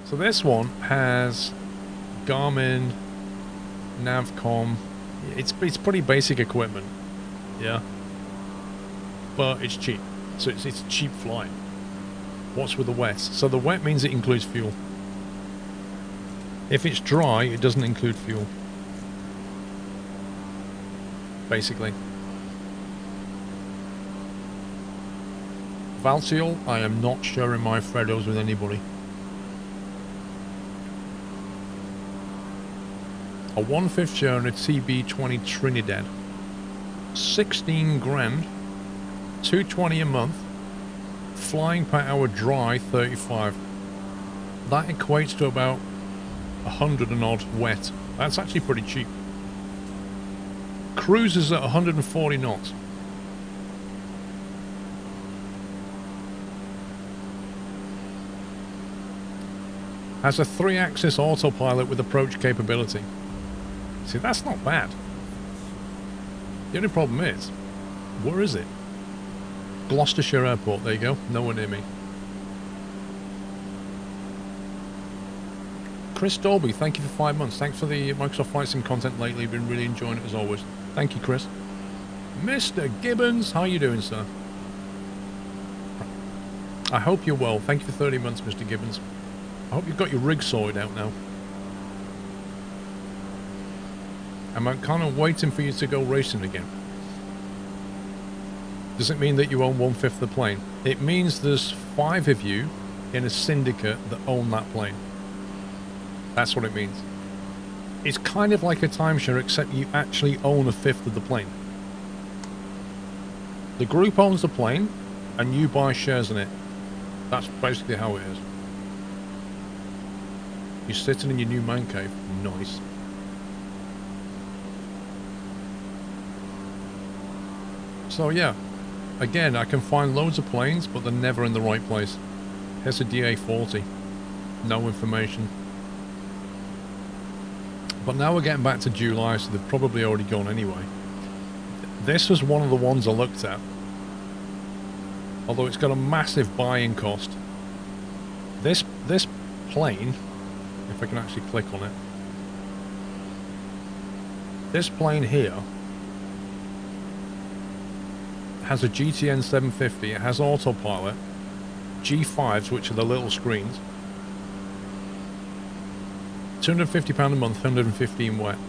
So this one has Garmin, Navcom. It's pretty basic equipment, yeah. But it's cheap, so it's cheap flying. What's with the wet? So the wet means it includes fuel. If it's dry, it doesn't include fuel. Basically. Valtiol, I am not sharing my Freddos with anybody. A 1/5 share in a TB20 Trinidad. 16 grand. 220 a month. Flying per hour dry, 35. That equates to about 100 and odd wet. That's actually pretty cheap. Cruises at 140 knots. Has a 3-axis autopilot with approach capability. See, that's not bad. The only problem is, where is it? Gloucestershire Airport, there you go. Nowhere near me. Chris Dolby, thank you for 5 months. Thanks for the Microsoft Flight Sim content lately. Been really enjoying it as always. Thank you, Chris. Mr. Gibbons, how you doing, sir? I hope you're well. Thank you for 30 months, Mr. Gibbons. I hope you've got your rig sorted out now. I'm kind of waiting for you to go racing again. Does it mean that you own 1/5 of the plane? It means there's 5 of you in a syndicate that own that plane. That's what it means. It's kind of like a timeshare, except you actually own 1/5 of the plane. The group owns the plane, and you buy shares in it. That's basically how it is. You're sitting in your new man cave. Nice. So yeah, again, I can find loads of planes, but they're never in the right place. Here's a DA-40. No information. But now we're getting back to July, so they've probably already gone anyway. This was one of the ones I looked at. Although it's got a massive buy-in cost. This plane, if I can actually click on it. This plane here has a GTN 750. It has autopilot, G5s, which are the little screens. £250 a month, 115 wet.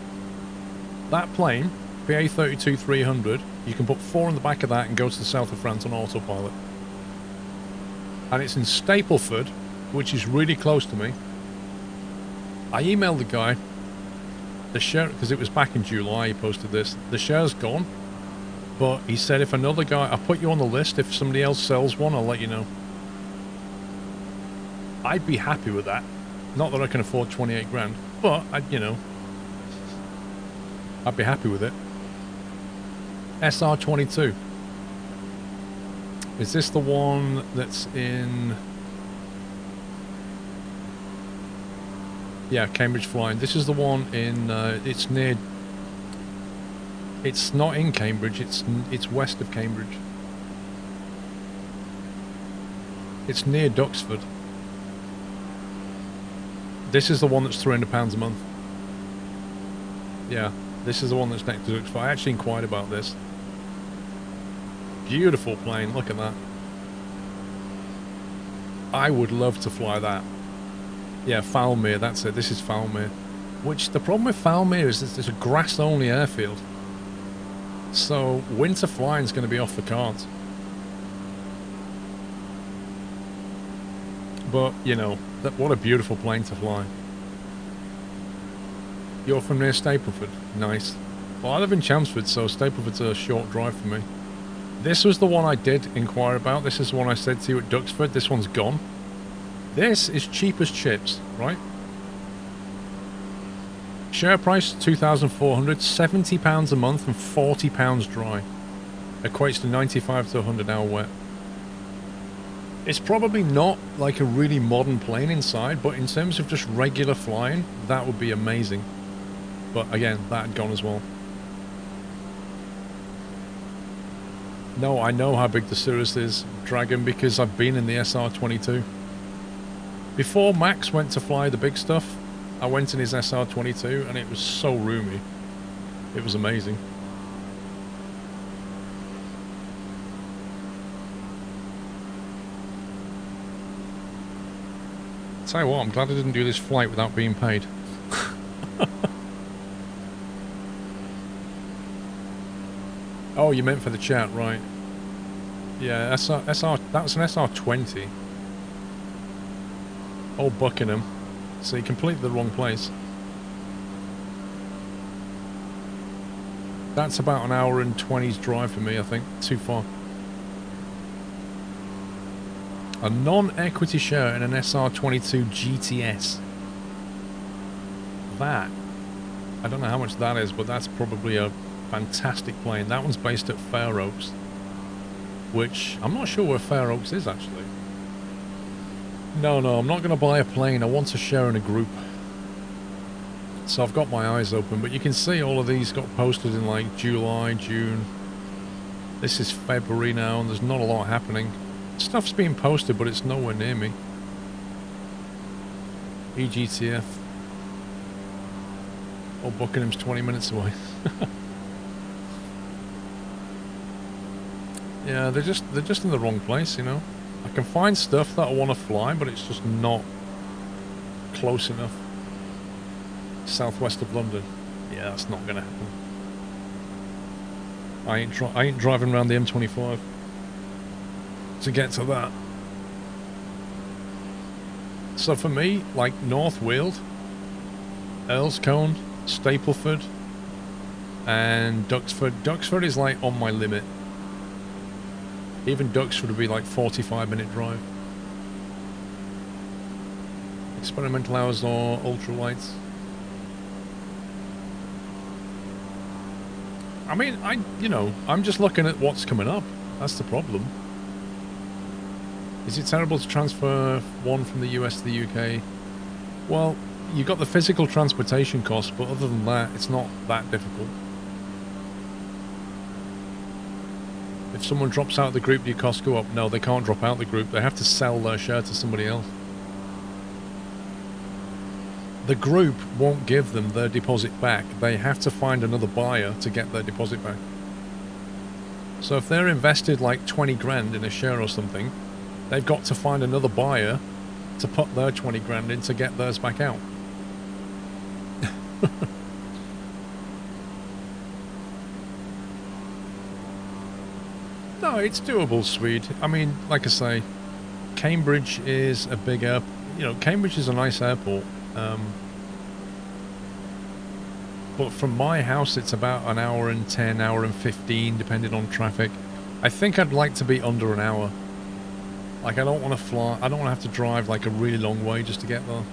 That plane, PA-32-300, you can put 4 on the back of that and go to the south of France on autopilot. And it's in Stapleford, which is really close to me. I emailed the guy, the share, because it was back in July he posted this. The share's gone, but he said if another guy, I'll put you on the list, if somebody else sells one, I'll let you know. I'd be happy with that. Not that I can afford 28 grand, but I'd, you know, I'd be happy with it. SR22. Is this the one that's in... Yeah, Cambridge Flying. This is the one in, it's near... It's not in Cambridge, it's west of Cambridge. It's near Duxford. This is the one that's £300 a month. Yeah, this is the one that's next to Duxford. I actually inquired about this. Beautiful plane, look at that. I would love to fly that. Yeah, Falmere, that's it. This is Falmere. Which, the problem with Falmere is that it's a grass-only airfield. So, winter flying is going to be off the cards. But, you know, what a beautiful plane to fly. You're from near Stapleford? Nice. Well, I live in Chelmsford, so Stapleford's a short drive for me. This was the one I did inquire about. This is the one I said to you at Duxford. This one's gone. This is cheap as chips, right? Share price, $2,400, £70 a month and £40 dry. Equates to 95 to 100 hour wet. It's probably not like a really modern plane inside, but in terms of just regular flying, that would be amazing. But again, that had gone as well. No, I know how big the Cirrus is, Dragon, because I've been in the SR-22. Before Max went to fly the big stuff, I went in his SR22 and it was so roomy. It was amazing. Tell you what, I'm glad I didn't do this flight without being paid. Oh, you meant for the chat, right? Yeah, that was an SR20. Oh, Buckingham. So you completely the wrong place. That's about an hour and 20's drive for me, I think. Too far. A non-equity share in an SR22 GTS. That, I don't know how much that is, but that's probably a fantastic plane. That one's based at Fair Oaks, which I'm not sure where Fair Oaks is actually. No, I'm not going to buy a plane. I want to share in a group. So I've got my eyes open, but you can see all of these got posted in like July, June. This is February now, and there's not a lot happening. Stuff's being posted, but it's nowhere near me. EGTF. Oh, Buckingham's 20 minutes away. Yeah, they're just in the wrong place, you know. I can find stuff that I want to fly, but it's just not close enough. Southwest of London. Yeah, that's not gonna happen. I ain't driving around the M25 to get to that. So for me, like North Weald, Earlscone, Stapleford, and Duxford. Duxford is like on my limit. Even Duxford would be like 45-minute drive. Experimental hours or ultralights. I mean, I'm just looking at what's coming up. That's the problem. Is it terrible to transfer one from the US to the UK? Well, you've got the physical transportation costs, but other than that, it's not that difficult. If someone drops out of the group, do your costs go up? No, they can't drop out of the group. They have to sell their share to somebody else. The group won't give them their deposit back. They have to find another buyer to get their deposit back. So if they're invested like 20 grand in a share or something, they've got to find another buyer to put their 20 grand in to get theirs back out. No, it's doable, Swede. I mean, like I say, Cambridge is a big airport. You know, Cambridge is a nice airport. But from my house, it's about an hour and 10, hour and 15, depending on traffic. I think I'd like to be under an hour. Like, I don't want to fly. I don't want to have to drive like a really long way just to get there.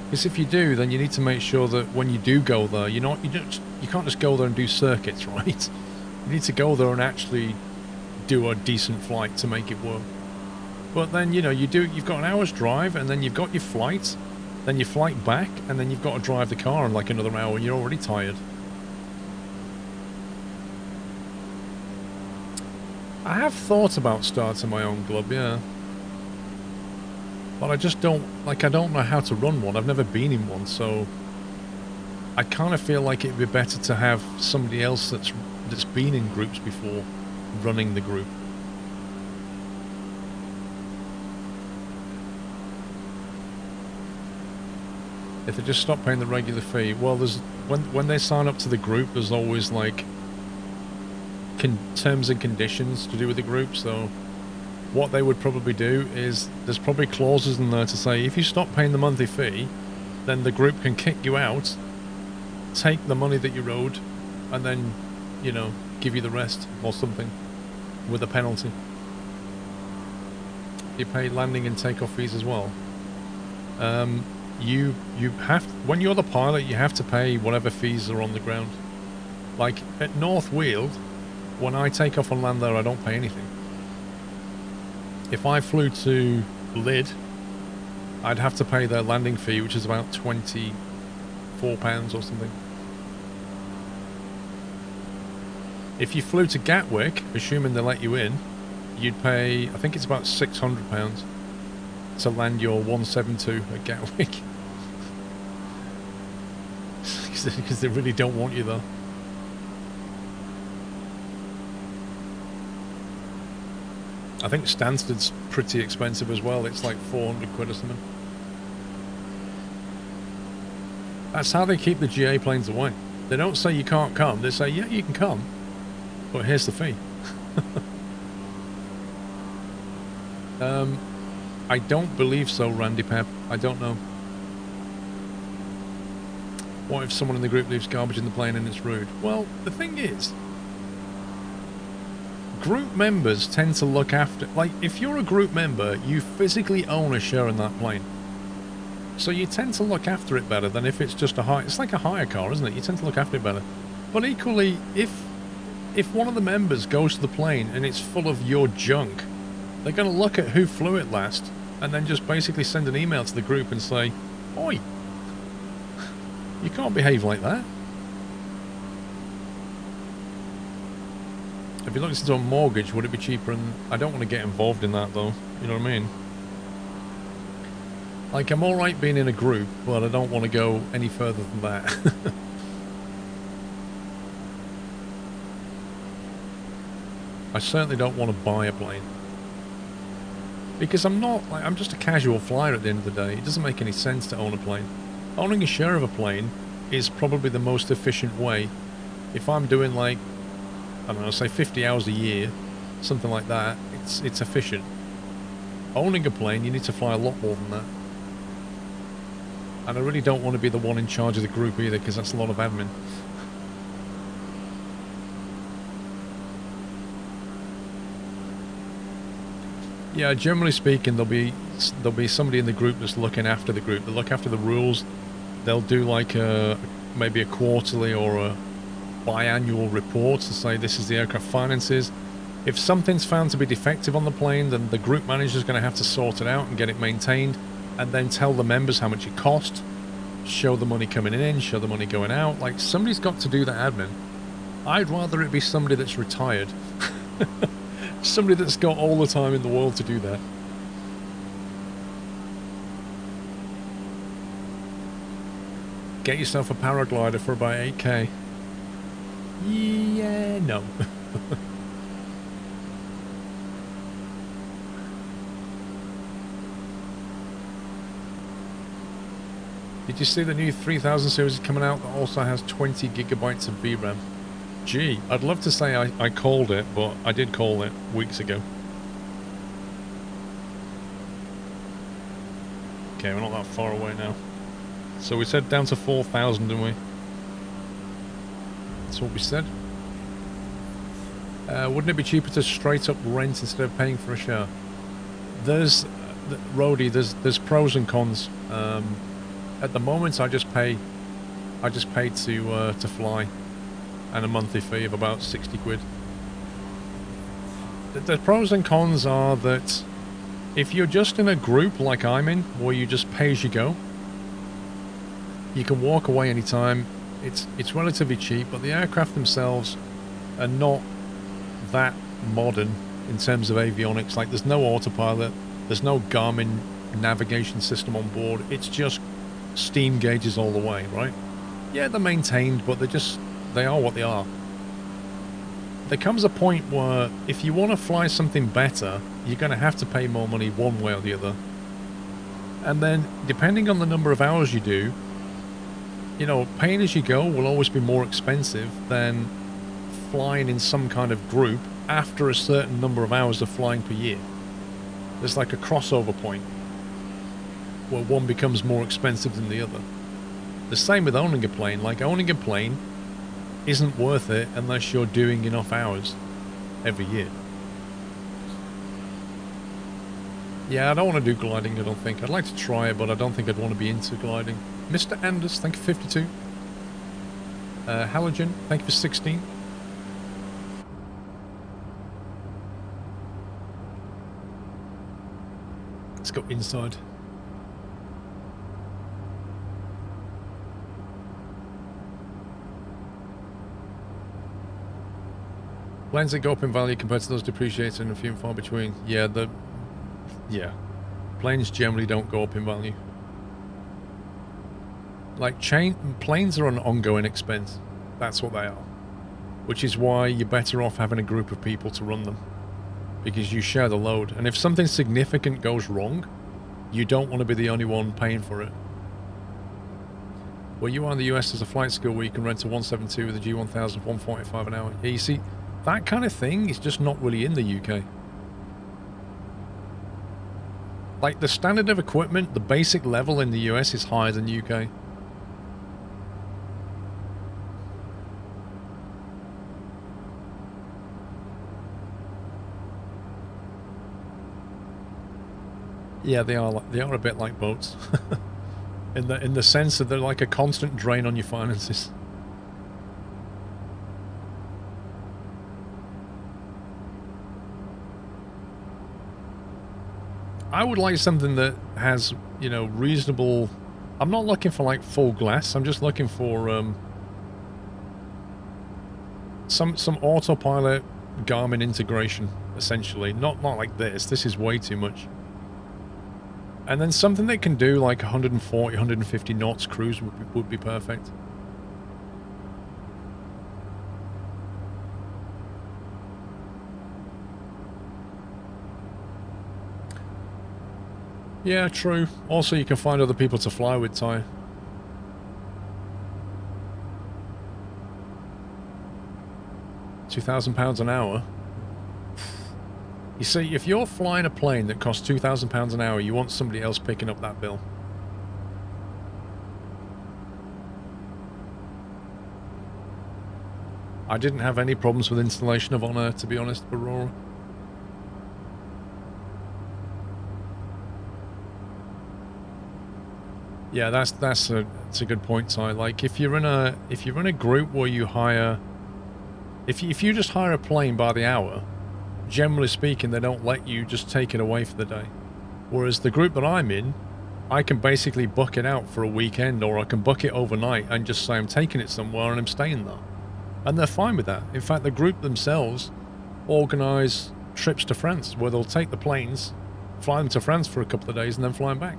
Because if you do, then you need to make sure that when you do go there, you can't just go there and do circuits, right? You need to go there and actually do a decent flight to make it work. But then, you've got an hour's drive, and then you've got your flight, then your flight back, and then you've got to drive the car in like another hour, and you're already tired. I have thought about starting my own club, yeah. But I just don't know how to run one. I've never been in one, so I kind of feel like it'd be better to have somebody else that's been in groups before running the group. If they just stop paying the regular fee, well, there's when they sign up to the group, there's always like terms and conditions to do with the group. So what they would probably do is there's probably clauses in there to say if you stop paying the monthly fee, then the group can kick you out, take the money that you owed, and then give you the rest or something with a penalty. You pay landing and takeoff fees as well. You have, when you're the pilot, you have to pay whatever fees are on the ground. Like at North Weald, when I take off and land there, I don't pay anything. If I flew to Lyd, I'd have to pay their landing fee, which is about £24 or something. If you flew to Gatwick, assuming they let you in, you'd pay, I think it's about £600 to land your 172 at Gatwick. Because they really don't want you there. I think Stansted's pretty expensive as well. It's like 400 quid or something. That's how they keep the GA planes away. They don't say you can't come. They say, yeah, you can come, but here's the fee. I don't believe so, Randy Pep. I don't know. What if someone in the group leaves garbage in the plane and it's rude? Well, the thing is, group members tend to look after... Like, if you're a group member, you physically own a share in that plane. So you tend to look after it better than if it's just a hire... It's like a hire car, isn't it? You tend to look after it better. But equally, if one of the members goes to the plane and it's full of your junk, they're going to look at who flew it last and then just basically send an email to the group and say, oi, you can't behave like that. If you looked into a mortgage, would it be cheaper? And I don't want to get involved in that, though. You know what I mean? Like, I'm alright being in a group, but I don't want to go any further than that. I certainly don't want to buy a plane. Because I'm not, like, I'm just a casual flyer at the end of the day. It doesn't make any sense to own a plane. Owning a share of a plane is probably the most efficient way. If I'm doing, like, I don't know, say 50 hours a year, something like that, it's efficient. Owning a plane, you need to fly a lot more than that. And I really don't want to be the one in charge of the group either, because that's a lot of admin. Yeah, generally speaking, there'll be somebody in the group that's looking after the group. They'll look after the rules. They'll do like maybe a quarterly or a biannual report to say this is the aircraft finances. If something's found to be defective on the plane, then the group manager's going to have to sort it out and get it maintained, and then tell the members how much it cost, show the money coming in, show the money going out. Like, somebody's got to do that admin. I'd rather it be somebody that's retired. Somebody that's got all the time in the world to do that. Get yourself a paraglider for about 8k. Yeah, no. Did you see the new 3000 series is coming out that also has 20 gigabytes of VRAM? Gee, I'd love to say I called it, but I did call it weeks ago. Okay, we're not that far away now. So we said down to 4,000, didn't we? That's what we said. Wouldn't it be cheaper to straight up rent instead of paying for a share? There's, Rhodey, there's pros and cons. At the moment, I just pay to fly, and a monthly fee of about 60 quid. The pros and cons are that if you're just in a group like I'm in, where you just pay as you go, you can walk away anytime. It's relatively cheap, but the aircraft themselves are not that modern in terms of avionics. Like, there's no autopilot, there's no Garmin navigation system on board. It's just steam gauges all the way, right? Yeah, they're maintained, but they are what they are. There comes a point where if you want to fly something better, you're going to have to pay more money one way or the other. And then, depending on the number of hours you do, you know, paying as you go will always be more expensive than flying in some kind of group after a certain number of hours of flying per year. There's like a crossover point where one becomes more expensive than the other. The same with owning a plane. Like, owning a plane isn't worth it unless you're doing enough hours every year. Yeah, I don't want to do gliding, I don't think. I'd like to try it, but I don't think I'd want to be into gliding. Mr. Anders, thank you for 52. Halogen, thank you for 16. Let's go inside. Planes that go up in value compared to those depreciating and few and far between. Yeah, planes generally don't go up in value. Like planes are an ongoing expense. That's what they are. Which is why you're better off having a group of people to run them. Because you share the load. And if something significant goes wrong, you don't want to be the only one paying for it. Where you are in the US, there's a flight school where you can rent a 172 with a G1000 for 145 an hour. Yeah, you see, that kind of thing is just not really in the UK. Like, the standard of equipment, the basic level in the US is higher than the UK. Yeah, they are a bit like boats. in the sense that they're like a constant drain on your finances. I would like something that has, you know, reasonable... I'm not looking for, like, full glass. I'm just looking for, some autopilot Garmin integration, essentially. Not like this. This is way too much. And then something that can do, like, 140, 150 knots cruise would be perfect. Yeah, true. Also, you can find other people to fly with, Ty. £2,000 an hour? You see, if you're flying a plane that costs £2,000 an hour, you want somebody else picking up that bill. I didn't have any problems with installation of Honor, to be honest, Aurora. Yeah, that's a good point, Ty. Like, if you're in a group where you hire, if you just hire a plane by the hour, generally speaking, they don't let you just take it away for the day. Whereas the group that I'm in, I can basically book it out for a weekend, or I can book it overnight and just say I'm taking it somewhere and I'm staying there. And they're fine with that. In fact, the group themselves organise trips to France where they'll take the planes, fly them to France for a couple of days and then fly them back.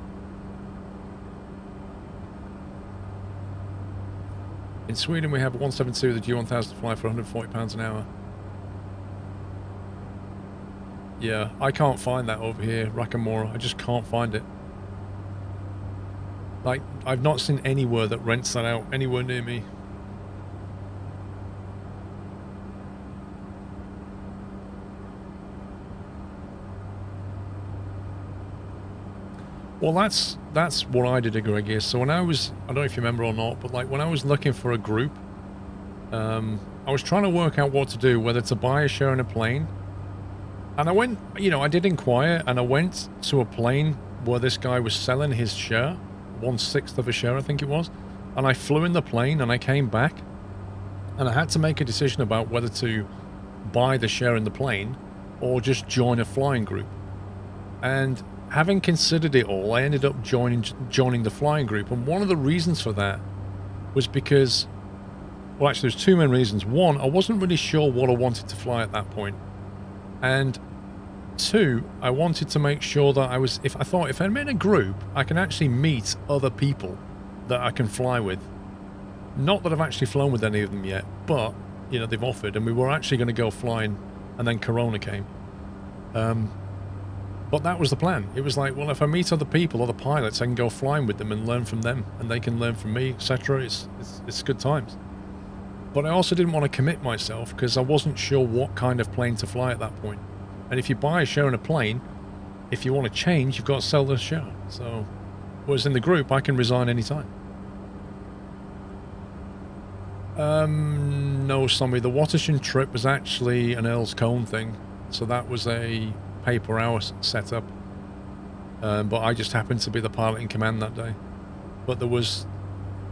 In Sweden, we have a 172 with a G1000 fly for £140 an hour. Yeah, I can't find that over here, Rakamora. I just can't find it. Like, I've not seen anywhere that rents that out anywhere near me. Well, that's what I did at Greg. So when I don't know if you remember or not, but like when I was looking for a group, I was trying to work out what to do, whether to buy a share in a plane. And I went, you know, I did inquire, and I went to a plane where this guy was selling his share, 1/6 of a share, I think it was. And I flew in the plane and I came back, and I had to make a decision about whether to buy the share in the plane or just join a flying group. And having considered it all, I ended up joining the flying group. And one of the reasons for that was because, well, actually, there's two main reasons. One, I wasn't really sure what I wanted to fly at that point. And two, I wanted to make sure that if I'm in a group, I can actually meet other people that I can fly with. Not that I've actually flown with any of them yet, but, you know, they've offered, and we were actually going to go flying, and then Corona came. But that was the plan. It was like, well, if I meet other people, other pilots, I can go flying with them and learn from them, and they can learn from me, etc. It's good times. But I also didn't want to commit myself because I wasn't sure what kind of plane to fly at that point. And if you buy a share in a plane, if you want to change, you've got to sell the share. So, whereas in the group, I can resign anytime. No, Sommy, the Watershin trip was actually an Earl's Cone thing. So that was a pay-per-hour setup. But I just happened to be the pilot in command that day. But there was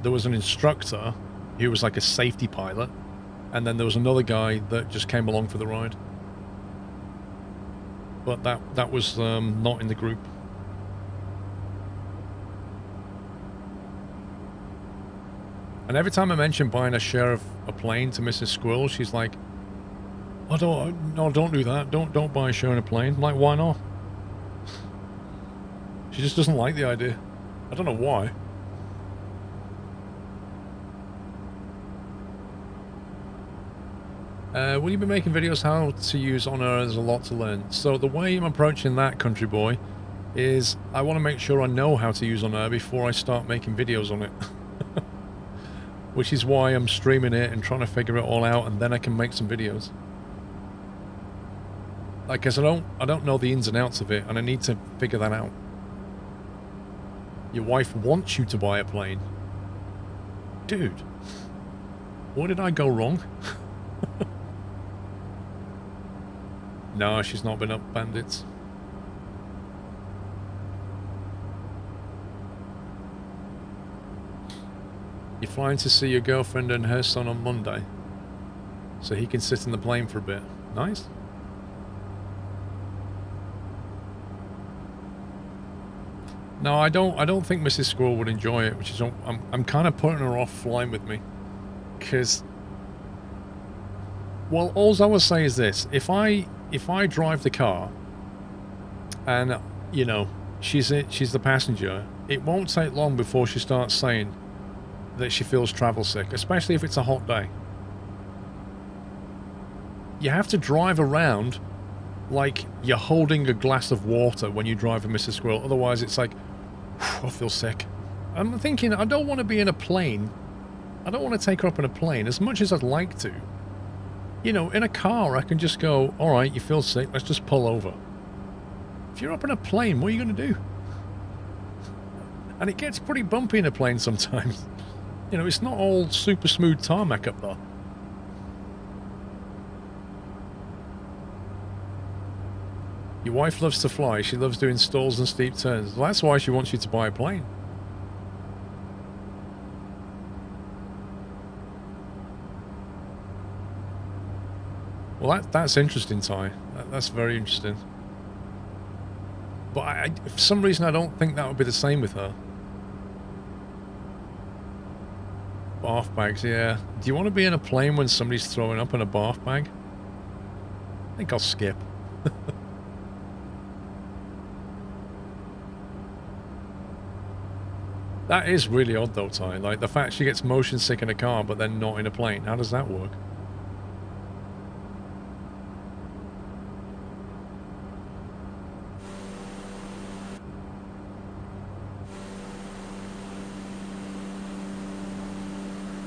an instructor who was like a safety pilot, and then there was another guy that just came along for the ride. But that was not in the group. And every time I mention buying a share of a plane to Mrs. Squirrel, she's like, I don't, no, don't do that. Don't buy a show in a plane. I'm like, why not? She just doesn't like the idea. I don't know why. Will you be making videos how to use Honor? There's a lot to learn. So the way I'm approaching that, country boy, is I want to make sure I know how to use Honor before I start making videos on it. Which is why I'm streaming it and trying to figure it all out, and then I can make some videos. Like, cause I don't know the ins and outs of it, and I need to figure that out. Your wife wants you to buy a plane. Dude, what did I go wrong? No, she's not been up bandits. You're flying to see your girlfriend and her son on Monday, so he can sit in the plane for a bit. Nice. No, I don't think Mrs. Squirrel would enjoy it, which is I'm kind of putting her off flying with me, because, well, all I will say is this: if I drive the car, and you know she's the passenger, it won't take long before she starts saying that she feels travel sick, especially if it's a hot day. You have to drive around like you're holding a glass of water when you drive a Mrs. Squirrel, otherwise it's like, I feel sick. I'm thinking, I don't want to be in a plane. I don't want to take her up in a plane as much as I'd like to. You know, in a car I can just go, alright, you feel sick, let's just pull over. If you're up in a plane, what are you going to do? And it gets pretty bumpy in a plane sometimes. You know, it's not all super smooth tarmac up there. Your wife loves to fly. She loves doing stalls and steep turns. Well, that's why she wants you to buy a plane. Well, that's interesting, Ty. That's very interesting. But for some reason, I don't think that would be the same with her. Bath bags, yeah. Do you want to be in a plane when somebody's throwing up in a bath bag? I think I'll skip. That is really odd though, Ty. Like, the fact she gets motion sick in a car, but then not in a plane. How does that work?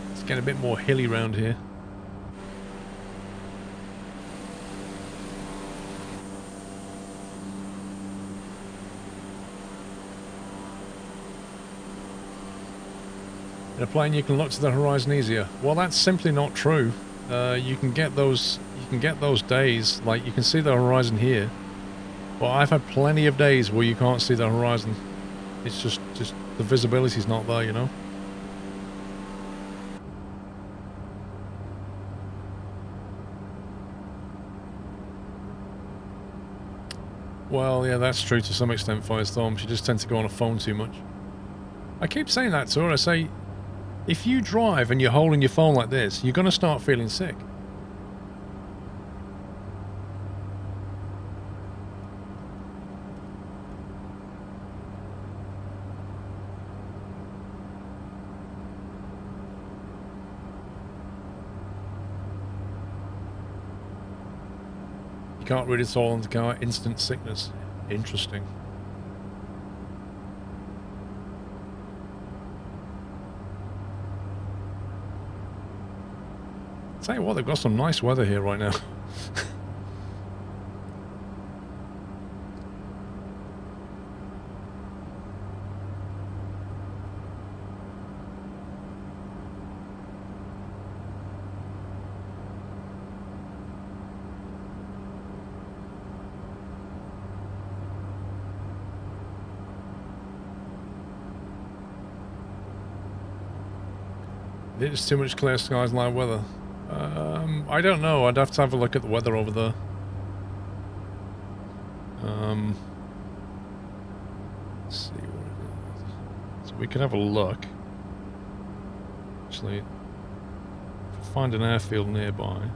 Let's get a bit more hilly round here. In a plane you can look to the horizon easier. Well, that's simply not true. You can get those days, like you can see the horizon here. But I've had plenty of days where you can't see the horizon. It's just the visibility's not there, you know? Well, yeah, that's true to some extent, Firestorm. She just tends to go on a phone too much. I keep saying that to her. I say, if you drive and you're holding your phone like this, you're going to start feeling sick. You can't read it all on the car. Instant sickness. Interesting. Tell you what, they've got some nice weather here right now. It's too much clear skies and light weather. I don't know. I'd have to have a look at the weather over there. Let's see what it is. So we could have a look. Actually, if I find an airfield nearby.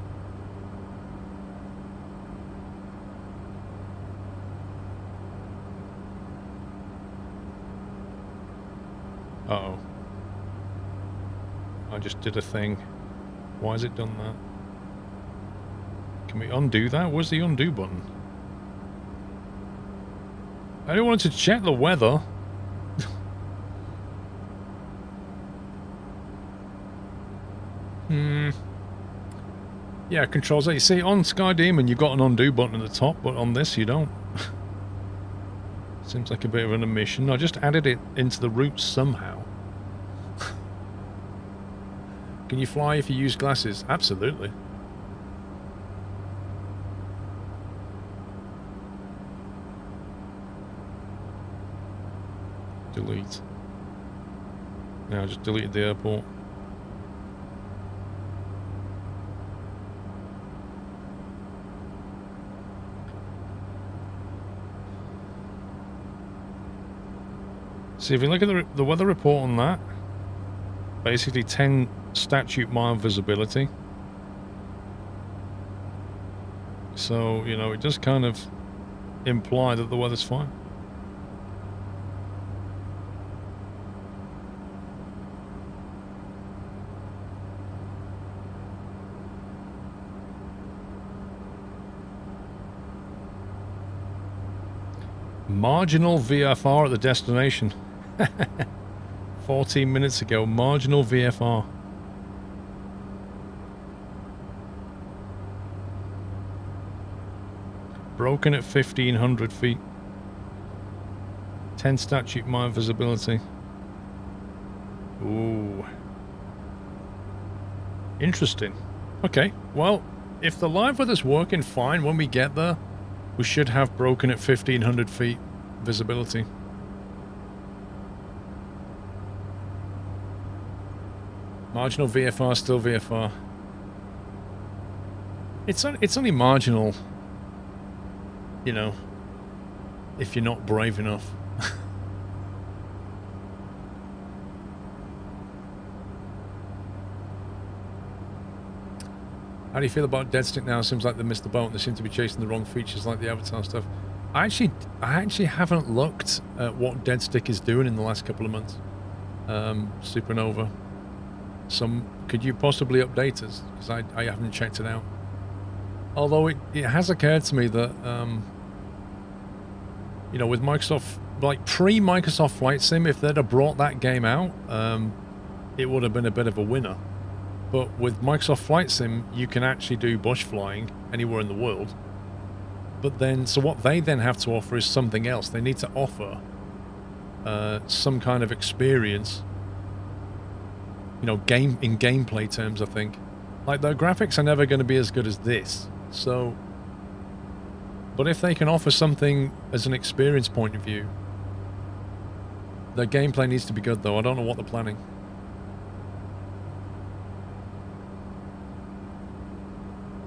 Uh-oh. I just did a thing. Why has it done that? Can we undo that? Where's the undo button? I don't want to check the weather. Yeah, controls. You see, on Sky Demon, you've got an undo button at the top, but on this, you don't. Seems like a bit of an omission. I just added it into the route somehow. Can you fly if you use glasses? Absolutely. Delete. Yeah, I just deleted the airport. See, if you look at the weather report on that, basically 10 statute mile visibility. So, you know, it does kind of imply that the weather's fine. Marginal VFR at the destination. 14 minutes ago, marginal VFR. Broken at 1,500 feet. 10 statute mile visibility. Ooh. Interesting. Okay, well, if the live weather's working fine when we get there, we should have broken at 1,500 feet visibility. Marginal VFR, still VFR. It's only marginal, you know, if you're not brave enough. How do you feel about Deadstick now? Seems like they missed the boat and they seem to be chasing the wrong features like the Avatar stuff. I actually haven't looked at what Deadstick is doing in the last couple of months. Supernova. Could you possibly update us? Because I haven't checked it out. Although it has occurred to me that, you know, with Microsoft, like pre-Microsoft Flight Sim, if they'd have brought that game out, it would have been a bit of a winner. But with Microsoft Flight Sim, you can actually do bush flying anywhere in the world. But then, so what they then have to offer is something else. They need to offer some kind of experience, you know, in gameplay terms, I think. Like, the graphics are never going to be as good as this. So, but if they can offer something as an experience point of view, their gameplay needs to be good, though. I don't know what they're planning.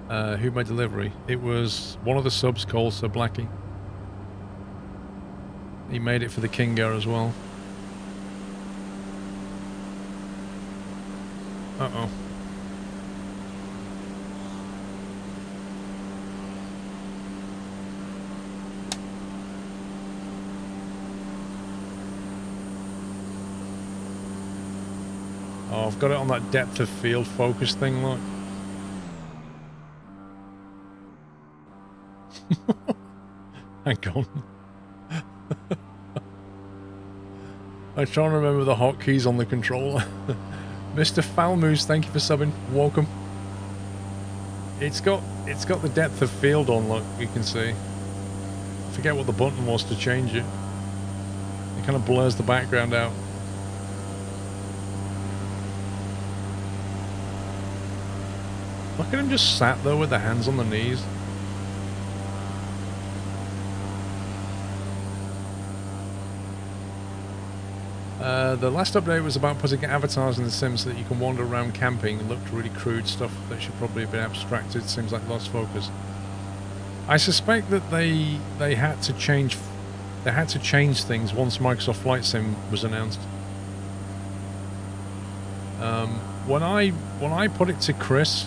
Who made delivery? It was one of the subs called Sir Blackie. He made it for the Kingo as well. Uh-oh. Oh, I've got it on that depth of field focus thing, look. Hang on. I'm trying to remember the hotkeys on the controller. Mr. Falmoose, thank you for subbing. Welcome. It's got the depth of field on, look, you can see. I forget what the button was to change it. It kind of blurs the background out. Look at him just sat there with the hands on the knees. The last update was about putting avatars in the Sims so that you can wander around camping. It looked really crude stuff that should probably have been abstracted. Seems like lost focus. I suspect that they had to change things once Microsoft Flight Sim was announced. When I put it to Chris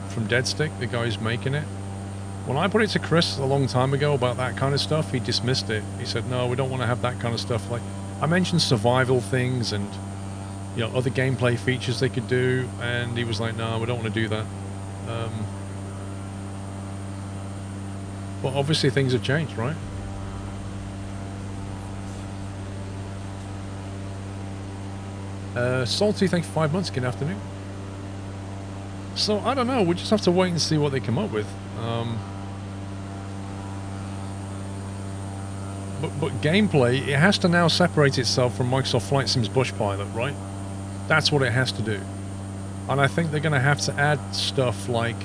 from Deadstick, the guy who's making it, when I put it to Chris a long time ago about that kind of stuff, he dismissed it. He said, "No, we don't want to have that kind of stuff." Like, I mentioned survival things and, you know, other gameplay features they could do, and he was like, no, we don't want to do that. But obviously things have changed, right? Salty, thanks for 5 months. Good afternoon. So, I don't know. We just have to wait and see what they come up with. But gameplay, it has to now separate itself from Microsoft Flight Sim's Bush Pilot, right? That's what it has to do. And I think they're going to have to add stuff like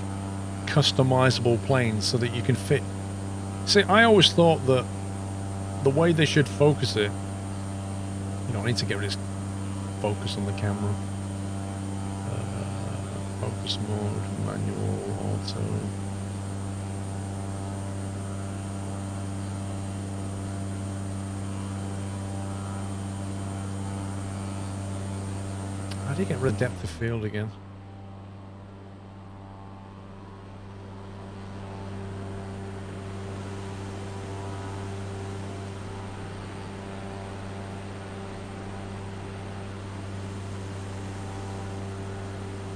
customizable planes so that you can fit... See, I always thought that the way they should focus it... You know, I need to get rid of this focus on the camera. Focus mode, manual, auto... How do you get rid of depth of field again?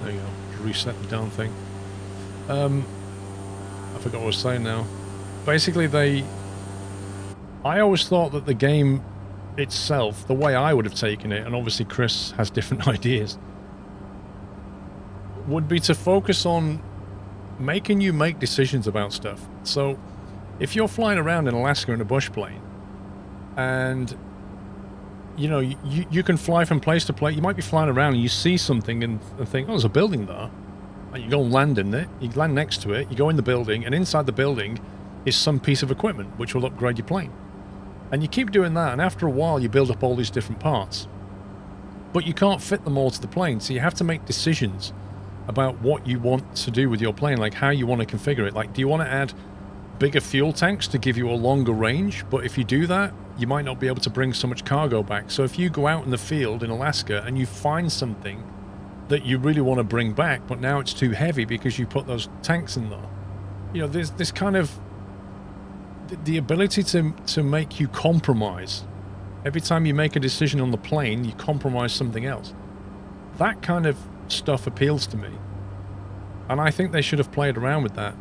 There you go. Reset the down thing. I forgot what I was saying now. Basically, I always thought that the game itself, the way I would have taken it, and obviously Chris has different ideas, would be to focus on making you make decisions about stuff. So, if you're flying around in Alaska in a bush plane, and you know, you can fly from place to place. You might be flying around and you see something and think, oh, there's a building there. And you go and land in it, you land next to it, you go in the building, and inside the building is some piece of equipment which will upgrade your plane. And you keep doing that, and after a while you build up all these different parts. But you can't fit them all to the plane, so you have to make decisions about what you want to do with your plane, like how you want to configure it. Like, do you want to add bigger fuel tanks to give you a longer range? But if you do that, you might not be able to bring so much cargo back. So if you go out in the field in Alaska and you find something that you really want to bring back, but now it's too heavy because you put those tanks in there, you know, there's this kind of the ability to make you compromise. Every time you make a decision on the plane, you compromise something else. That kind of stuff appeals to me, and I think they should have played around with that.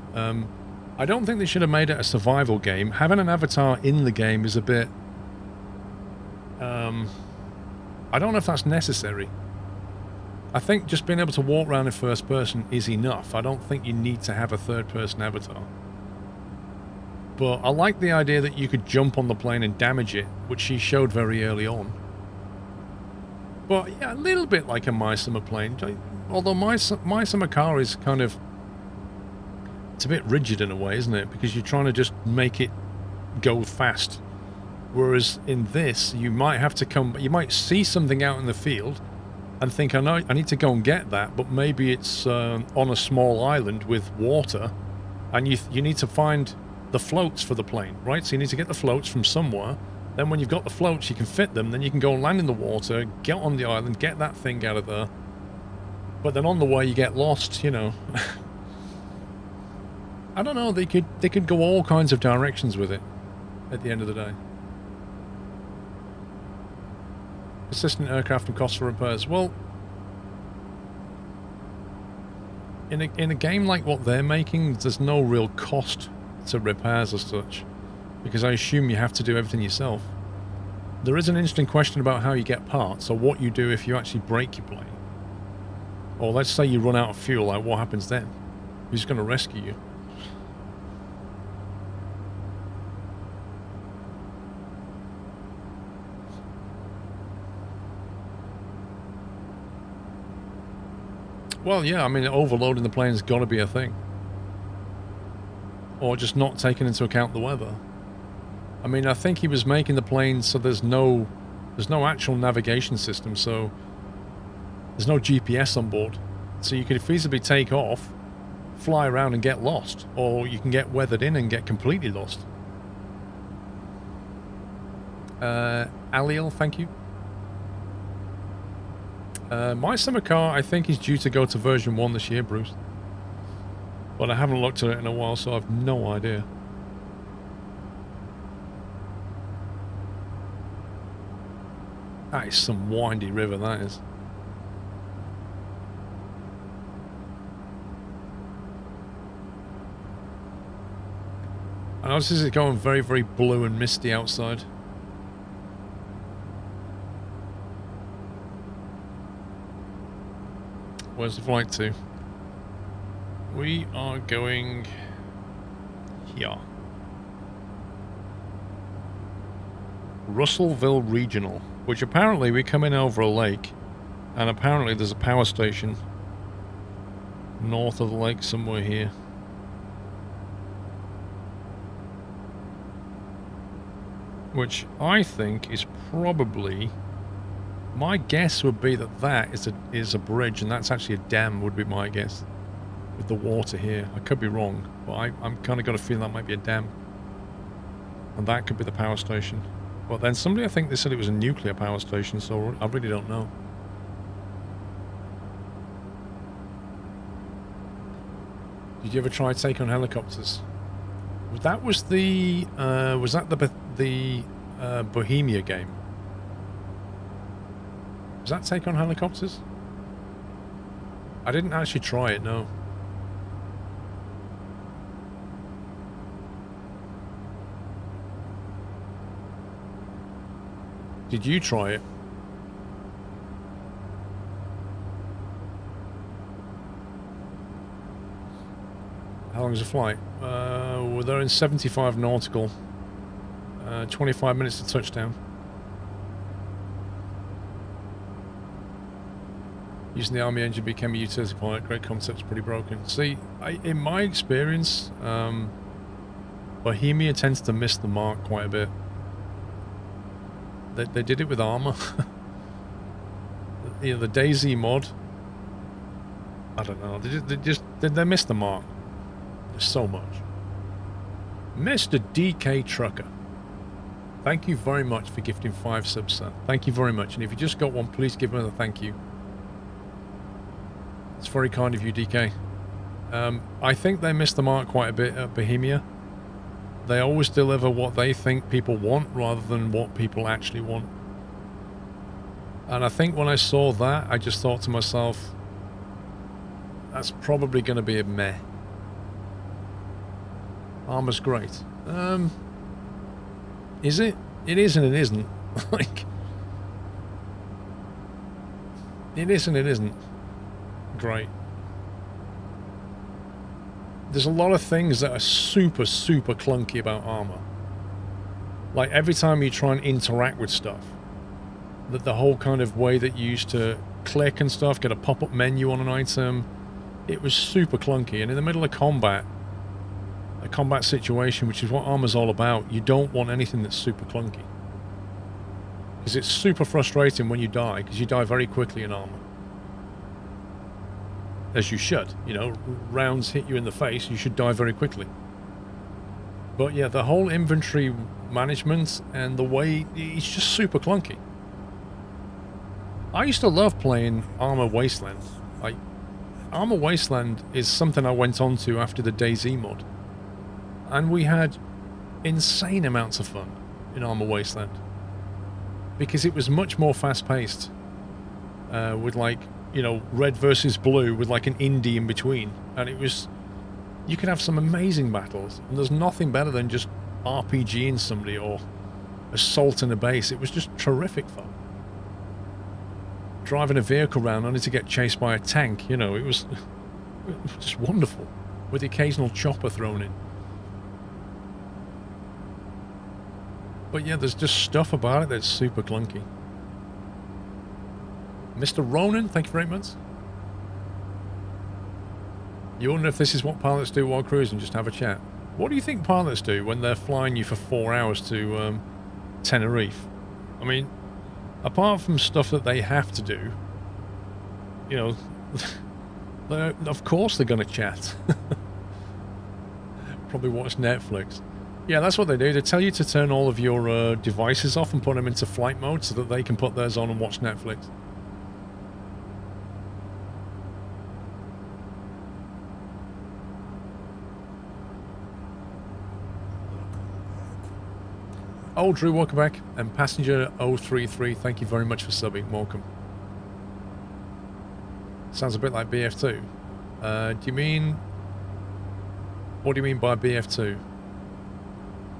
I don't think they should have made it a survival game. Having an avatar in the game is a bit... I don't know if that's necessary. I think just being able to walk around in first person is enough. I don't think you need to have a third-person avatar. But I like the idea that you could jump on the plane and damage it, which she showed very early on. But yeah, a little bit like a My Summer plane. Although My Summer car is kind of... It's a bit rigid in a way, isn't it? Because you're trying to just make it go fast. Whereas in this, you might have to come... You might see something out in the field and think, I need to go and get that, but maybe it's on a small island with water, and you need to find the floats for the plane, right? So you need to get the floats from somewhere. Then when you've got the floats, you can fit them, then you can go and land in the water, get on the island, get that thing out of there. But then on the way, you get lost, you know. I don't know, they could go all kinds of directions with it at the end of the day. Assistant aircraft and costs for repairs. Well, in a game like what they're making, there's no real cost to repairs as such, because I assume you have to do everything yourself. There is an interesting question about how you get parts, or what you do if you actually break your plane. Or let's say you run out of fuel, like what happens then? Who's going to rescue you? Well, yeah, I mean, overloading the plane's got to be a thing. Or just not taking into account the weather. I mean, I think he was making the plane so there's no actual navigation system, so there's no GPS on board. So you could feasibly take off, fly around and get lost. Or you can get weathered in and get completely lost. Aliel, thank you. My summer car, I think, is due to go to version 1 this year, Bruce. But I haven't looked at it in a while, so I've no idea. That is some windy river, that is. I notice it's going very, very blue and misty outside. Where's the flight to? We are going here. Russellville Regional, which apparently we come in over a lake, and apparently there's a power station north of the lake somewhere here. Which I think is probably, my guess would be that that is a bridge, and that's actually a dam, would be my guess, with the water here. I could be wrong, but I'm kind of got a feeling that might be a dam, and that could be the power station. But then somebody, I think they said it was a nuclear power station, so I really don't know. Did you ever try Take on Helicopters? That was the was that the Bohemia game? Was that Take on Helicopters? I didn't actually try it, no. Did you try it? How long is the flight? We're there in 75 nautical. 25 minutes to touchdown. Using the Army engine became a utility pilot. Great concept's pretty broken. See, in my experience, Bohemia tends to miss the mark quite a bit. They did it with armor. You know, the DayZ mod. I don't know. They missed the mark. There's so much. Mr. DK Trucker. Thank you very much for gifting 5 subs, sir. Thank you very much. And if you just got one, please give him a thank you. It's very kind of you, DK. I think they missed the mark quite a bit at Bohemia. They always deliver what they think people want rather than what people actually want. And I think when I saw that, I just thought to myself, that's probably going to be a meh. Armor's great. Is it? It is and it isn't. Like, it is and it isn't great. There's a lot of things that are super, super clunky about armor. Like, every time you try and interact with stuff, that the whole kind of way that you used to click and stuff, get a pop-up menu on an item, it was super clunky. And in the middle of combat, a combat situation, which is what armor's all about, you don't want anything that's super clunky. Because it's super frustrating when you die, because you die very quickly in armor. As you should, you know, rounds hit you in the face, you should die very quickly. But yeah, the whole inventory management and the way, it's just super clunky. I used to love playing Armor Wasteland. Like, Armor Wasteland is something I went on to after the DayZ mod. And we had insane amounts of fun in Armor Wasteland. Because it was much more fast-paced. With, like, you know, red versus blue with like an indie in between. And it was... You could have some amazing battles. And there's nothing better than just RPGing somebody or assaulting a base. It was just terrific fun. Driving a vehicle around only to get chased by a tank, you know, it was just wonderful. With the occasional chopper thrown in. But yeah, there's just stuff about it that's super clunky. Mr. Ronan, thank you very much. You wonder if this is what pilots do while cruising, just have a chat. What do you think pilots do when they're flying you for 4 hours to Tenerife? I mean, apart from stuff that they have to do, you know, of course they're going to chat. Probably watch Netflix. Yeah, that's what they do. They tell you to turn all of your devices off and put them into flight mode so that they can put theirs on and watch Netflix. Oh, Drew, welcome back. And Passenger 033, thank you very much for subbing. Welcome. Sounds a bit like BF2. Do you mean... What do you mean by BF2?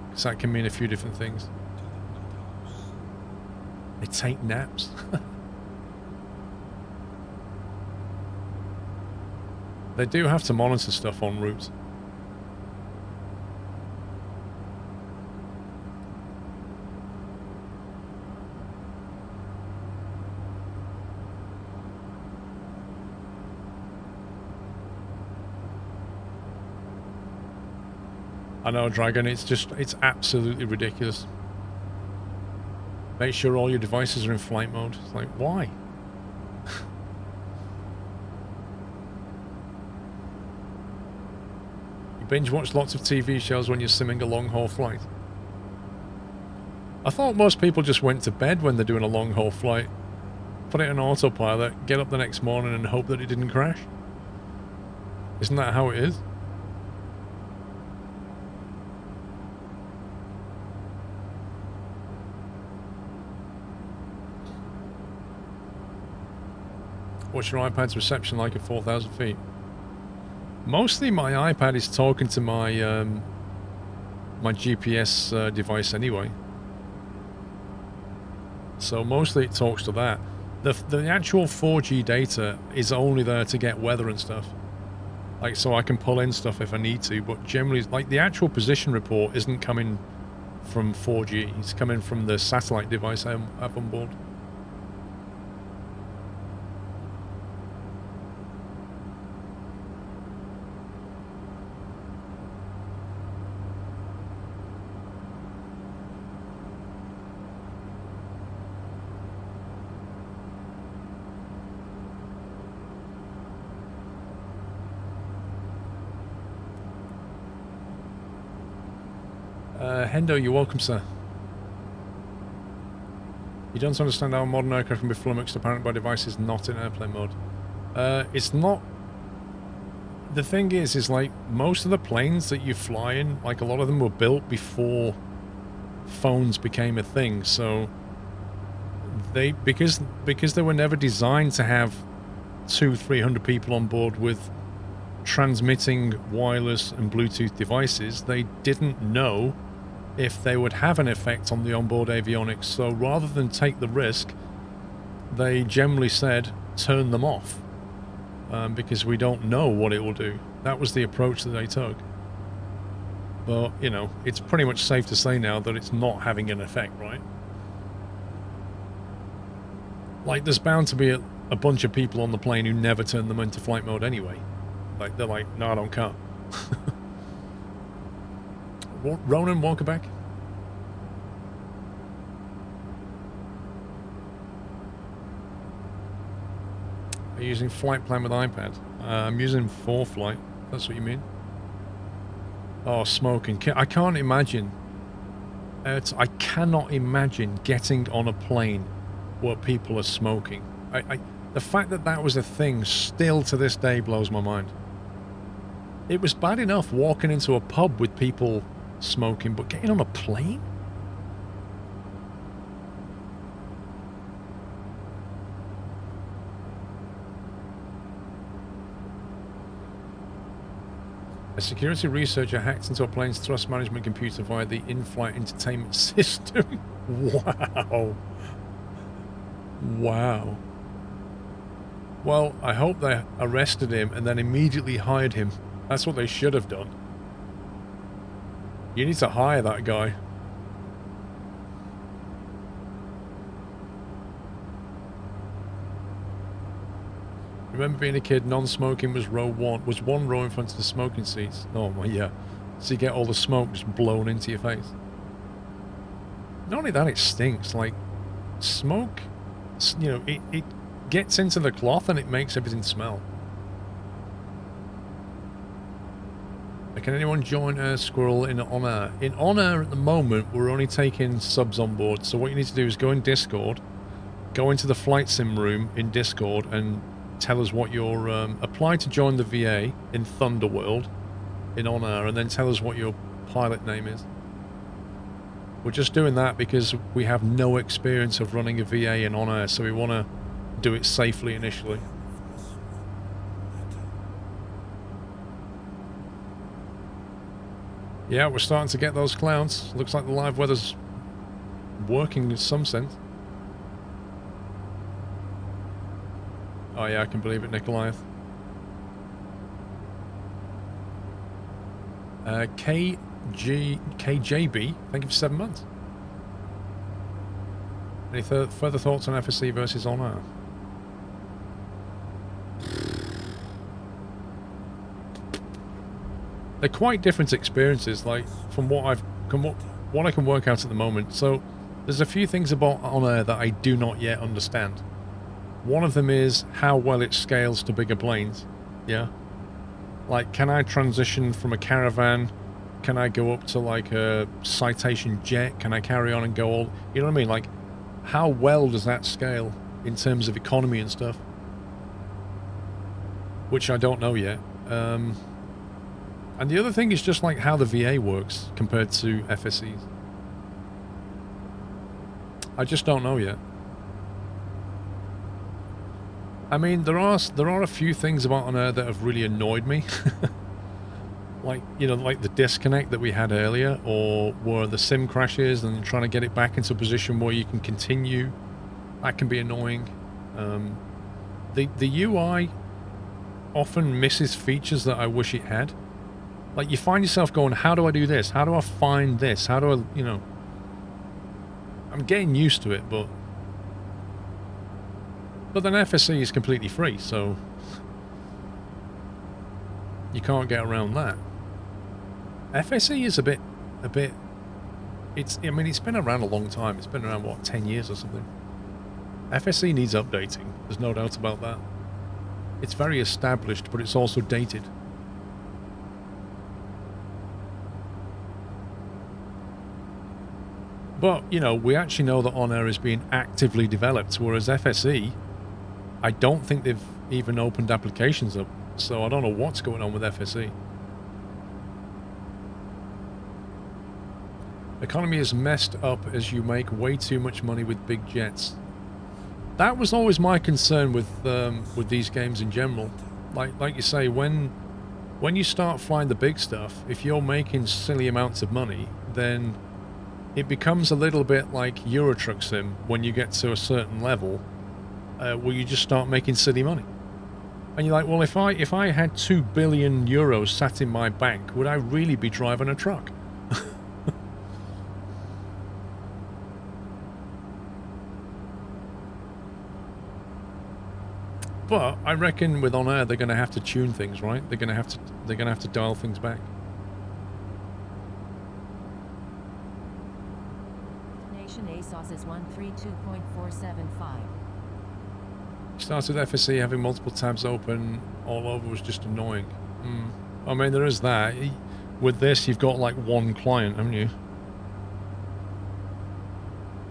Because that can mean a few different things. They take naps. They do have to monitor stuff en route. I know, Dragon, it's absolutely ridiculous. Make sure all your devices are in flight mode. It's like, why? You binge watch lots of TV shows when you're simming a long-haul flight. I thought most people just went to bed when they're doing a long-haul flight, put it on autopilot, get up the next morning and hope that it didn't crash. Isn't that how it is? What's your iPad's reception like at 4,000 feet? Mostly my iPad is talking to my my GPS device anyway. So mostly it talks to that. The actual 4G data is only there to get weather and stuff. Like, so I can pull in stuff if I need to, but generally, like, the actual position report isn't coming from 4G. It's coming from the satellite device I have on board. Hendo, you're welcome, sir. You don't understand how a modern aircraft can be flummoxed apparently by devices not in airplane mode. It's not... The thing is like, most of the planes that you fly in, like, a lot of them were built before phones became a thing, so... Because they were never designed to have 200-300 people on board with transmitting wireless and Bluetooth devices, they didn't know if they would have an effect on the onboard avionics, so rather than take the risk, they generally said, turn them off, because we don't know what it will do. That was the approach that they took. But, you know, it's pretty much safe to say now that it's not having an effect, right? Like, there's bound to be a bunch of people on the plane who never turn them into flight mode anyway. Like, they're like, no, I don't care. Ronan, welcome back. Are you using flight plan with iPad? I'm using 4Flight. That's what you mean? Oh, smoking. I can't imagine. I cannot imagine getting on a plane where people are smoking. The fact that that was a thing still to this day blows my mind. It was bad enough walking into a pub with people smoking, but getting on a plane? A security researcher hacked into a plane's thrust management computer via the in-flight entertainment system. Wow. Wow. Well, I hope they arrested him and then immediately hired him. That's what they should have done. You need to hire that guy. Remember being a kid, non-smoking was row one, was one row in front of the smoking seats. Oh my, yeah. So you get all the smoke just blown into your face. Not only that, it stinks. Like, smoke, you know, it gets into the cloth and it makes everything smell. Can anyone join Squirrel in Honor? In Honor, at the moment, we're only taking subs on board. So what you need to do is go in Discord, go into the flight sim room in Discord, and tell us what your apply to join the VA in Thunderworld in Honor, and then tell us what your pilot name is. We're just doing that because we have no experience of running a VA in On Air, so we want to do it safely initially. Yeah, we're starting to get those clouds. Looks like the live weather's working in some sense. Oh yeah, I can believe it, Nikolaev. KJB, thank you for 7 months. Any further thoughts on FSC versus On Air? They're quite different experiences, like from what I can work out at the moment. So there's a few things about On Air that I do not yet understand. One of them is how well it scales to bigger planes. Yeah. Like, can I transition from a Caravan? Can I go up to like a Citation jet? Can I carry on and go all... You know what I mean? Like, how well does that scale in terms of economy and stuff? Which I don't know yet. And the other thing is just like how the VA works compared to FSEs. I just don't know yet. I mean, there are a few things about On Air that have really annoyed me. Like, you know, like the disconnect that we had earlier, or where the sim crashes and trying to get it back into a position where you can continue. That can be annoying. The UI often misses features that I wish it had. Like, you find yourself going, how do I do this? How do I find this? How do I, you know... I'm getting used to it, but then FSC is completely free, so you can't get around that. FSC is a bit, I mean, it's been around a long time. It's been around, what, 10 years or something. FSC needs updating. There's no doubt about that. It's very established, but it's also dated. But, you know, we actually know that On Air is being actively developed, whereas FSE, I don't think they've even opened applications up, so I don't know what's going on with FSE. Economy is messed up as you make way too much money with big jets. That was always my concern with these games in general. Like you say, when you start flying the big stuff, if you're making silly amounts of money, then it becomes a little bit like Euro Truck Sim when you get to a certain level where you just start making silly money. And you're like, well, if I had 2 billion euros sat in my bank, would I really be driving a truck? But I reckon with On Air they're going to have to tune things, right? They're going to have to dial things back. Nation ASOS is 132.475. Started FSC having multiple tabs open all over was just annoying. I mean, there is that. With this, you've got like one client, haven't you?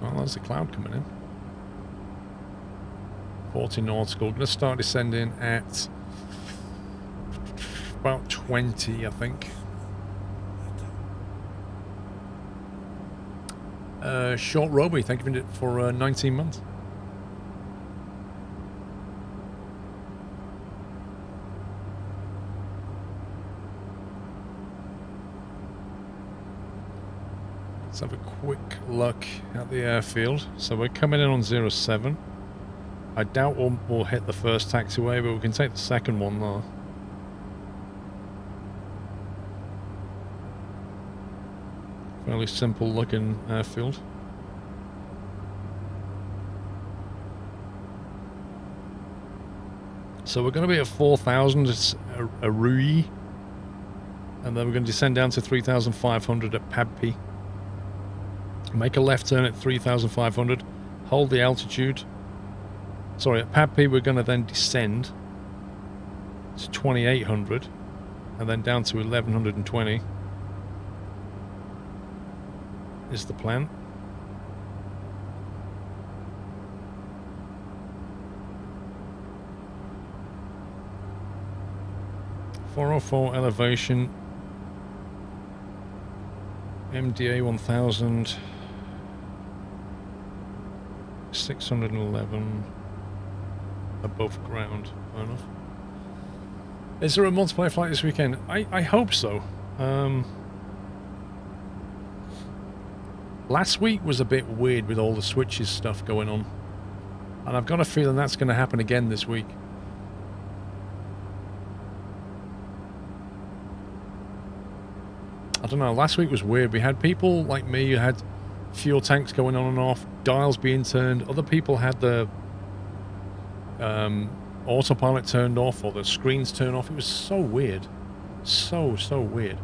Well, there's a cloud coming in. 40 nautical. Going to start descending at about 20, I think. Short Roby, thank you for 19 months. Let's have a quick look at the airfield. So we're coming in on 07. I doubt we'll hit the first taxiway, but we can take the second one though. Fairly simple looking airfield. So we're going to be at 4,000 at Arui, and then we're going to descend down to 3,500 at Pabpi. Make a left turn at 3,500, hold the altitude. Sorry, at Pabpi we're going to then descend to 2,800 and then down to 1,120 is the plan. .404 elevation, MDA 1000. 611 above ground. Fair enough. Is there a multiplayer flight this weekend? I hope so. Last week was a bit weird with all the switches stuff going on. And I've got a feeling that's going to happen again this week. I don't know, last week was weird. We had people like me who had fuel tanks going on and off, dials being turned. Other people had the autopilot turned off or the screens turned off. It was so weird. So weird.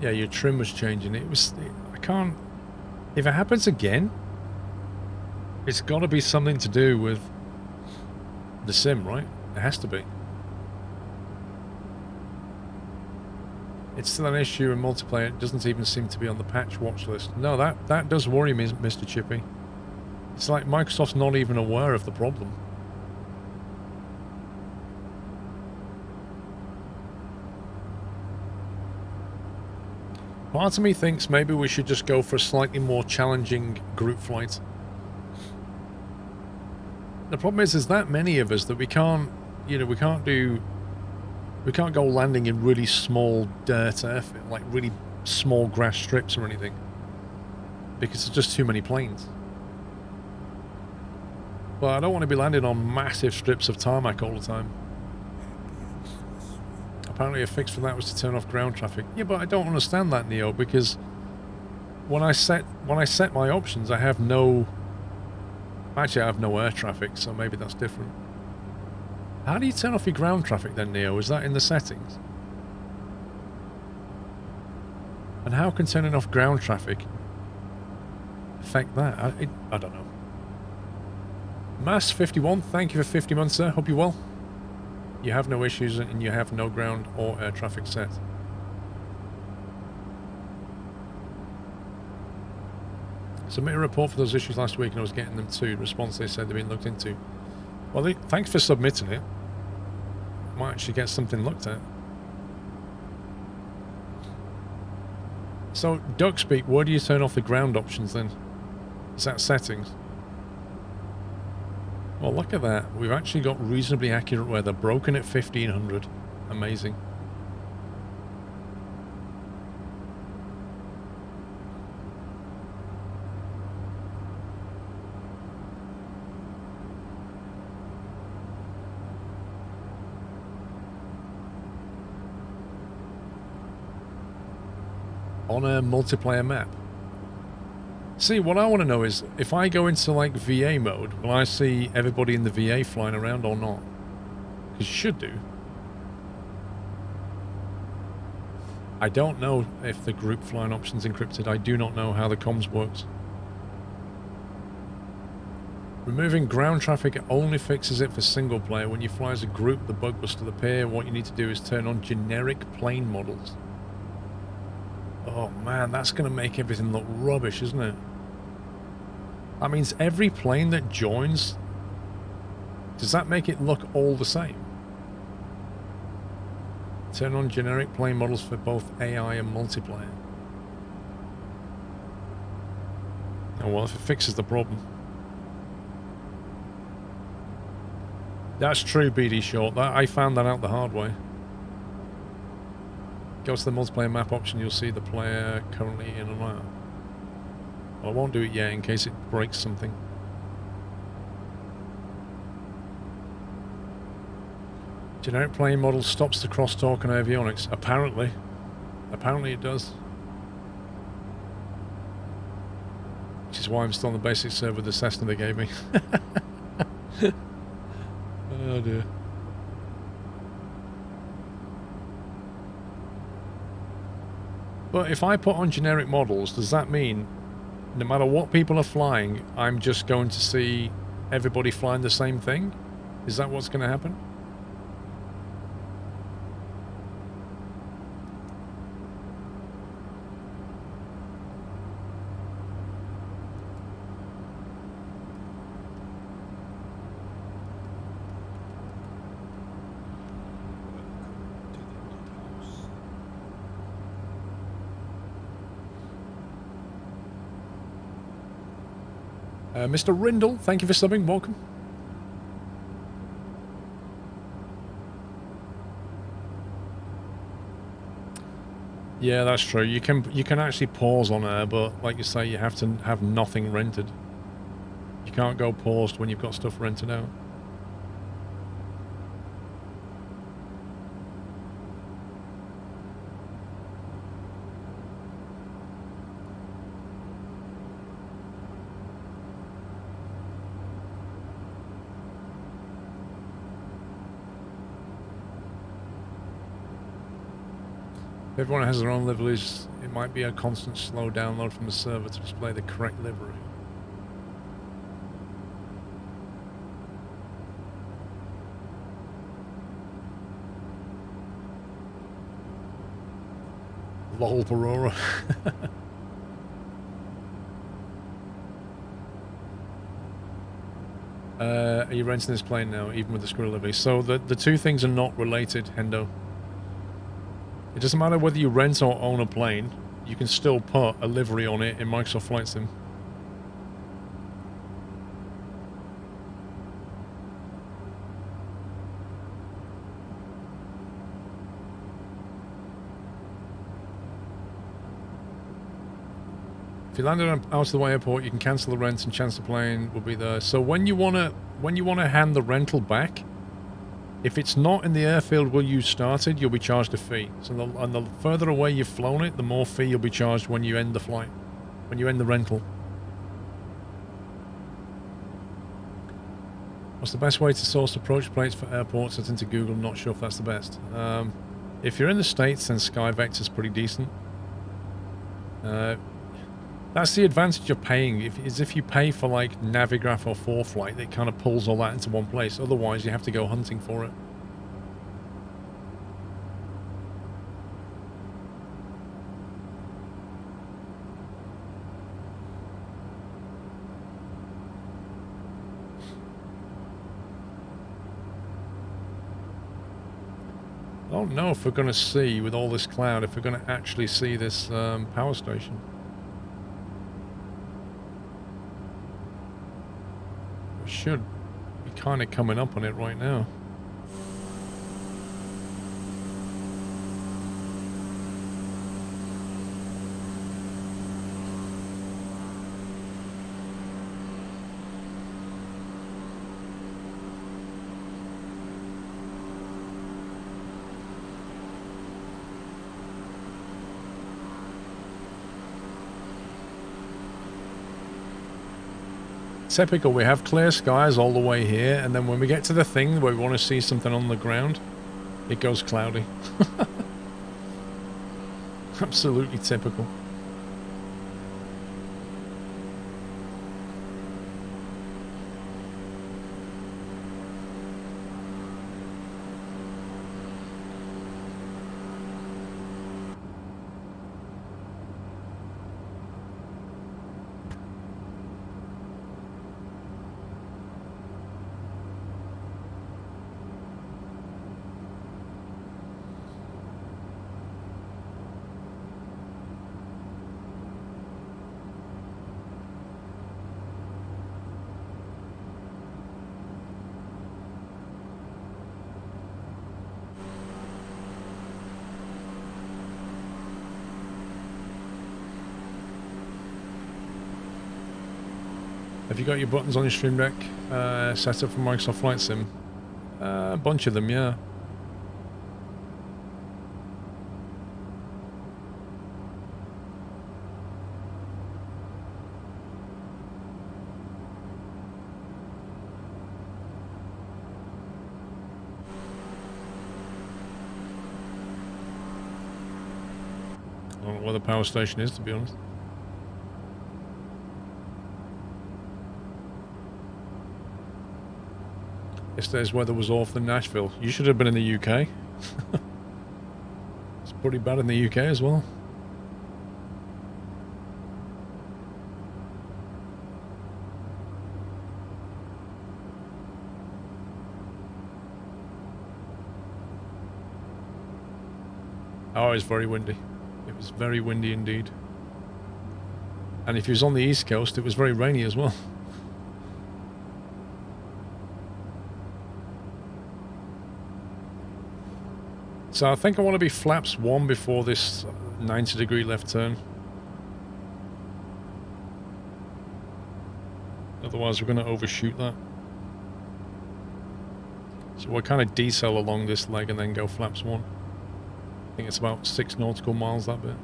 Yeah, your trim was changing. I can't... If it happens again, it's got to be something to do with the sim, right? It has to be. It's still an issue in multiplayer. It doesn't even seem to be on the patch watch list. No, that does worry me, Mr. Chippy. It's like Microsoft's not even aware of the problem. Part of me thinks maybe we should just go for a slightly more challenging group flight. The problem is there's that many of us that we can't, you know, we can't go landing in really small dirt airfield, like really small grass strips or anything. Because there's just too many planes. But I don't want to be landing on massive strips of tarmac all the time. Apparently a fix for that was to turn off ground traffic. Yeah, but I don't understand that, Neo, because when I set my options, I have no... Actually, I have no air traffic, so maybe that's different. How do you turn off your ground traffic then, Neo? Is that in the settings? And how can turning off ground traffic affect that? I don't know. Mass51, thank you for 50 months, sir. Hope you're well. You have no issues and you have no ground or air traffic set. Submit a report for those issues last week and I was getting them too. Response, they said they've been looked into. Well, thanks for submitting it. Might actually get something looked at. So, Duckspeak, where do you turn off the ground options then? Is that settings? Well, look at that. We've actually got reasonably accurate weather. Broken at 1500. Amazing. On a multiplayer map. See, what I want to know is, if I go into, like, VA mode, will I see everybody in the VA flying around or not? Because you should do. I don't know if the group flying option's encrypted. I do not know how the comms works. Removing ground traffic only fixes it for single player. When you fly as a group, the bug will still appear. What you need to do is turn on generic plane models. Oh man, that's going to make everything look rubbish, isn't it? That means every plane that joins, does that make it look all the same? Turn on generic plane models for both AI and multiplayer. Oh well, if it fixes the problem. That's true, BD Short. I found that out the hard way. Go to the multiplayer map option, you'll see the player currently in and out. Well, I won't do it yet in case it breaks something. Generic plane model stops the crosstalk and avionics. Apparently. Apparently it does. Which is why I'm still on the basic server with the Cessna they gave me. Oh dear. But if I put on generic models, does that mean no matter what people are flying, I'm just going to see everybody flying the same thing? Is that what's going to happen? Mr. Rindle, thank you for subbing. Welcome. Yeah, that's true. You can actually pause on air, but like you say, you have to have nothing rented. You can't go paused when you've got stuff rented out. If everyone has their own liveries, it might be a constant slow download from the server to display the correct livery. Lol, Aurora. Are you renting this plane now, even with the Squirrel livery? So the two things are not related, Hendo. It doesn't matter whether you rent or own a plane, you can still put a livery on it in Microsoft Flight Sim. If you landed out of the way airport, you can cancel the rent and chance the plane will be there. So when you wanna hand the rental back, if it's not in the airfield where you started, you'll be charged a fee. So the further away you've flown it, the more fee you'll be charged when you end the flight, when you end the rental. What's the best way to source approach plates for airports? That's into Google. I'm not sure if that's the best. If you're in the States, then SkyVector's pretty decent. That's the advantage of paying. If you pay for like Navigraph or 4Flight, it kind of pulls all that into one place. Otherwise, you have to go hunting for it. I don't know if we're going to see, with all this cloud, if we're going to actually see this power station. We should be kind of coming up on it right now. Typical, we have clear skies all the way here, and then when we get to the thing where we want to see something on the ground, it goes cloudy. Absolutely typical. Have you got your buttons on your Stream Deck set up for Microsoft Flight Sim? A bunch of them, yeah. I don't know where the power station is, to be honest. Yesterday's weather was awful in Nashville. You should have been in the UK. It's pretty bad in the UK as well. Oh, it was very windy. It was very windy indeed. And if you was on the East Coast, it was very rainy as well. So I think I want to be flaps 1 before this 90-degree left turn. Otherwise we're going to overshoot that. So we'll kind of decel along this leg and then go flaps 1. I think it's about 6 nautical miles, that bit.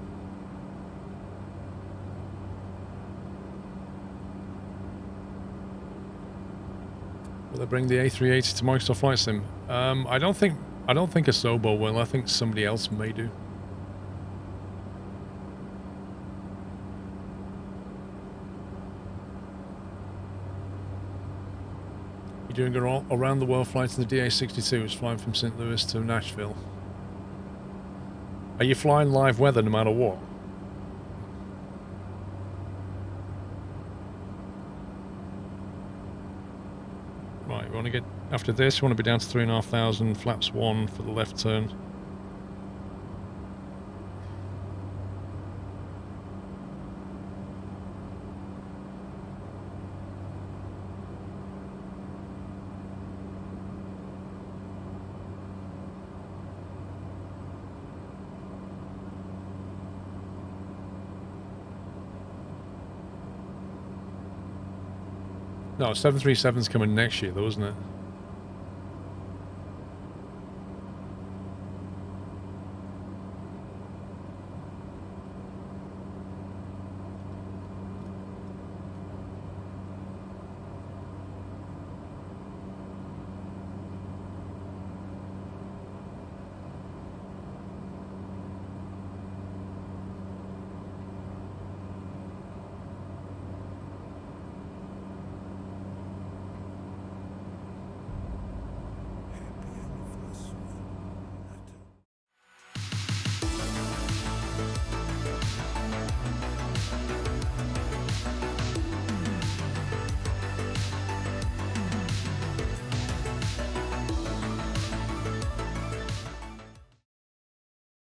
Will they bring the A380 to Microsoft Flight Sim? I don't think Asobo will. I think somebody else may do. You're doing an around the world flight in the DA62. It's flying from St. Louis to Nashville. Are you flying live weather no matter what? Right, we want to get, after this, we want to be down to 3,500, flaps 1 for the left turn. No, 737's coming next year though, isn't it?